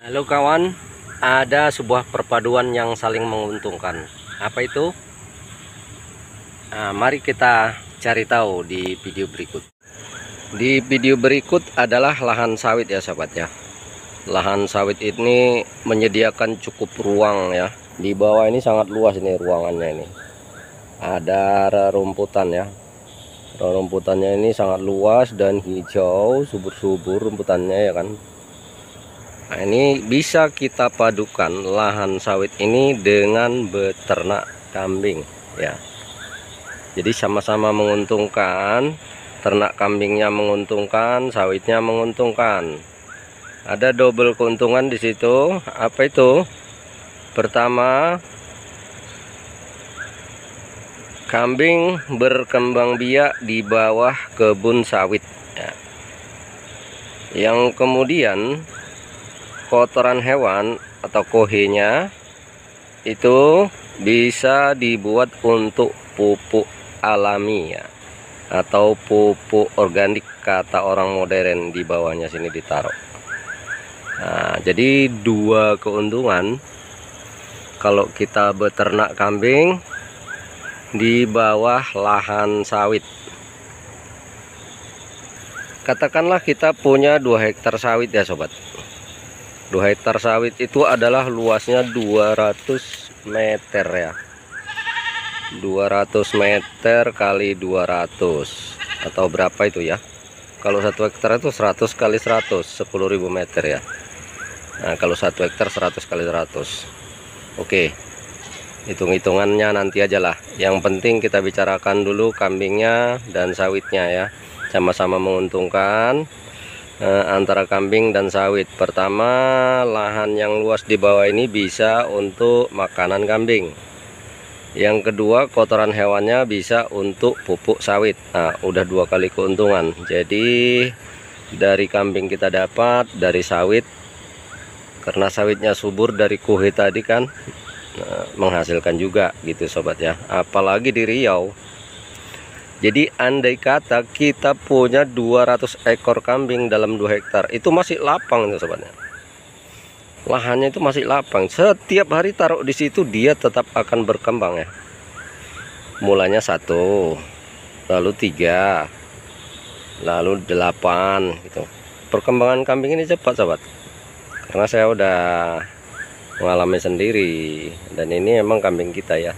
Halo kawan, ada sebuah perpaduan yang saling menguntungkan. Apa itu? Nah, mari kita cari tahu di video berikut. Di video berikut adalah lahan sawit ya sahabat ya. Lahan sawit ini menyediakan cukup ruang ya. Di bawah ini sangat luas ini ruangannya ini. Ada rerumputan ya. Rerumputannya ini sangat luas dan hijau, subur-subur rumputannya ya kan. Nah, ini bisa kita padukan lahan sawit ini dengan beternak kambing ya. Jadi sama-sama menguntungkan, ternak kambingnya menguntungkan, sawitnya menguntungkan. Ada double keuntungan di situ. Apa itu? Pertama, kambing berkembang biak di bawah kebun sawit ya. Yang kemudian kotoran hewan atau kohenya itu bisa dibuat untuk pupuk alami ya, atau pupuk organik kata orang modern, di bawahnya sini ditaruh. Nah, jadi dua keuntungan kalau kita beternak kambing di bawah lahan sawit. Katakanlah kita punya 2 hektar sawit ya sobat. 2 hektar sawit itu adalah luasnya 200 meter ya. 200 meter kali 200 atau berapa itu ya? Kalau 1 hektar itu 100 kali 100, 10.000 meter ya. Nah, kalau 1 hektar 100 kali 100. Oke. Hitung-hitungannya nanti aja lah. Yang penting kita bicarakan dulu kambingnya dan sawitnya ya. Sama-sama menguntungkan antara kambing dan sawit. Pertama, lahan yang luas di bawah ini bisa untuk makanan kambing. Yang kedua, kotoran hewannya bisa untuk pupuk sawit. Nah, udah 2 kali keuntungan. Jadi dari kambing kita dapat, dari sawit karena sawitnya subur dari kuhe tadi kan, menghasilkan juga gitu sobat ya. Apalagi di Riau. Jadi andai kata kita punya 200 ekor kambing dalam 2 hektar, itu masih lapang itu sobatnya. Lahannya itu masih lapang. Setiap hari taruh di situ dia tetap akan berkembang ya. Mulanya 1, lalu 3, lalu 8 gitu. Perkembangan kambing ini cepat sobat. Karena saya udah mengalami sendiri, dan ini emang kambing kita ya.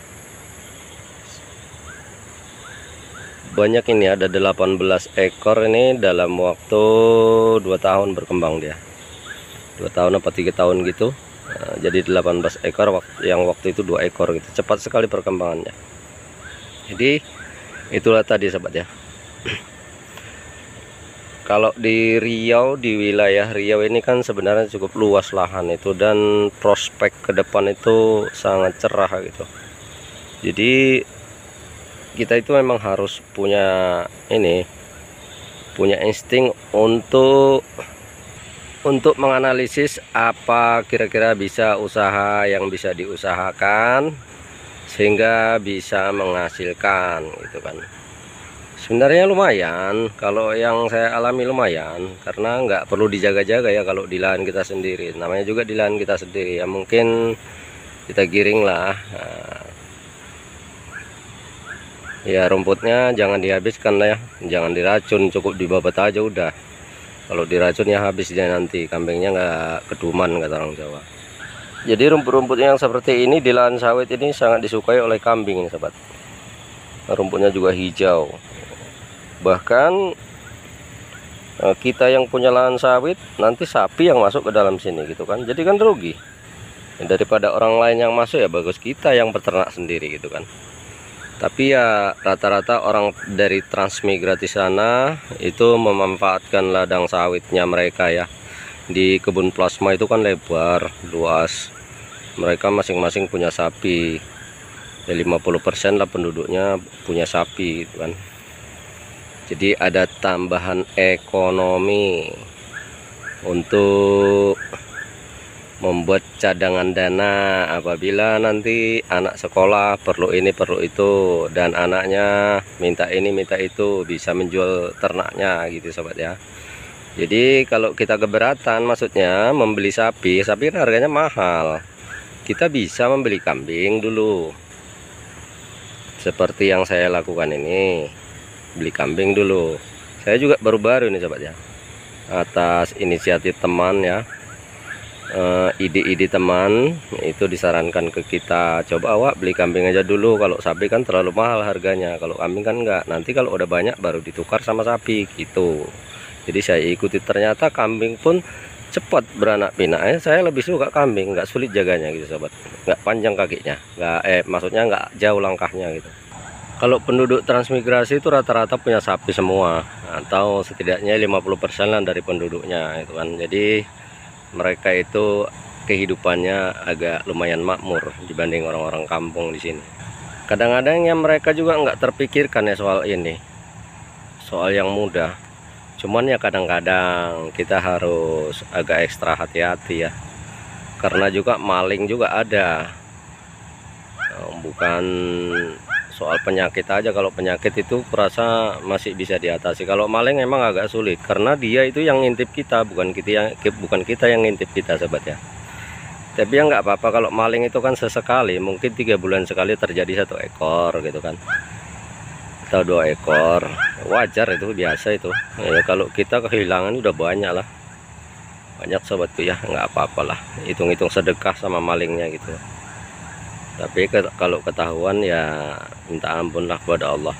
Banyak ini, ada 18 ekor ini dalam waktu 2 tahun berkembang dia. 2 tahun apa 3 tahun gitu. Nah, jadi 18 ekor, yang waktu itu 2 ekor gitu. Cepat sekali perkembangannya. Jadi itulah tadi sobat ya. Kalau di Riau, di wilayah Riau ini kan sebenarnya cukup luas lahan itu, dan prospek ke depan itu sangat cerah gitu. Jadi kita itu memang harus punya insting untuk menganalisis apa kira-kira bisa usaha yang bisa diusahakan sehingga bisa menghasilkan gitu kan. Sebenarnya lumayan, kalau yang saya alami lumayan, karena nggak perlu dijaga-jaga ya kalau di lahan kita sendiri. Namanya juga di lahan kita sendiri ya, mungkin kita giring lah. Nah, ya rumputnya jangan dihabiskan lah ya, jangan diracun, cukup dibabat aja udah. Kalau diracun ya habis dia nanti, kambingnya nggak keduman kata orang Jawa. Jadi rumput-rumput yang seperti ini di lahan sawit ini sangat disukai oleh kambing ini sobat. Rumputnya juga hijau. Bahkan kita yang punya lahan sawit, nanti sapi yang masuk ke dalam sini gitu kan, jadi kan rugi. Daripada orang lain yang masuk, ya bagus kita yang peternak sendiri gitu kan. Tapi ya rata-rata orang dari transmigrasi sana itu memanfaatkan ladang sawitnya mereka ya. Di kebun plasma itu kan lebar, luas. Mereka masing-masing punya sapi. Ya 50% lah penduduknya punya sapi gitu kan. Jadi ada tambahan ekonomi untuk membuat cadangan dana apabila nanti anak sekolah perlu ini perlu itu, dan anaknya minta ini minta itu, bisa menjual ternaknya gitu sobat ya. Jadi kalau kita keberatan, maksudnya membeli sapi kan harganya mahal, kita bisa membeli kambing dulu, seperti yang saya lakukan ini. Beli kambing dulu. Saya juga baru-baru ini sobat ya, atas inisiatif teman ya, ide-ide teman itu disarankan ke kita, coba awak beli kambing aja dulu, kalau sapi kan terlalu mahal harganya, kalau kambing kan enggak, nanti kalau udah banyak baru ditukar sama sapi gitu. Jadi saya ikuti, ternyata kambing pun cepat beranak pinak ya. Saya lebih suka kambing, nggak sulit jaganya gitu sobat, nggak panjang kakinya, maksudnya nggak jauh langkahnya gitu. Kalau penduduk transmigrasi itu rata-rata punya sapi semua, atau setidaknya 50% lah dari penduduknya itu kan. Jadi mereka itu kehidupannya agak lumayan makmur dibanding orang-orang kampung di sini. Kadang-kadang ya mereka juga nggak terpikirkan ya soal ini, soal yang mudah. Cuman ya kadang-kadang kita harus agak ekstra hati-hati ya, karena juga maling juga ada. Bukan soal penyakit aja, kalau penyakit itu kurasa masih bisa diatasi. Kalau maling emang agak sulit, karena dia itu yang ngintip kita, bukan kita yang ngintip kita sobat ya. Tapi ya nggak apa-apa, kalau maling itu kan sesekali, mungkin 3 bulan sekali terjadi 1 ekor gitu kan, atau 2 ekor, wajar, itu biasa itu ya. Kalau kita kehilangan udah banyak lah, banyak sobatku ya, nggak apa-apalah, hitung-hitung sedekah sama malingnya gitu. Tapi kalau ketahuan ya minta ampun lah kepada Allah.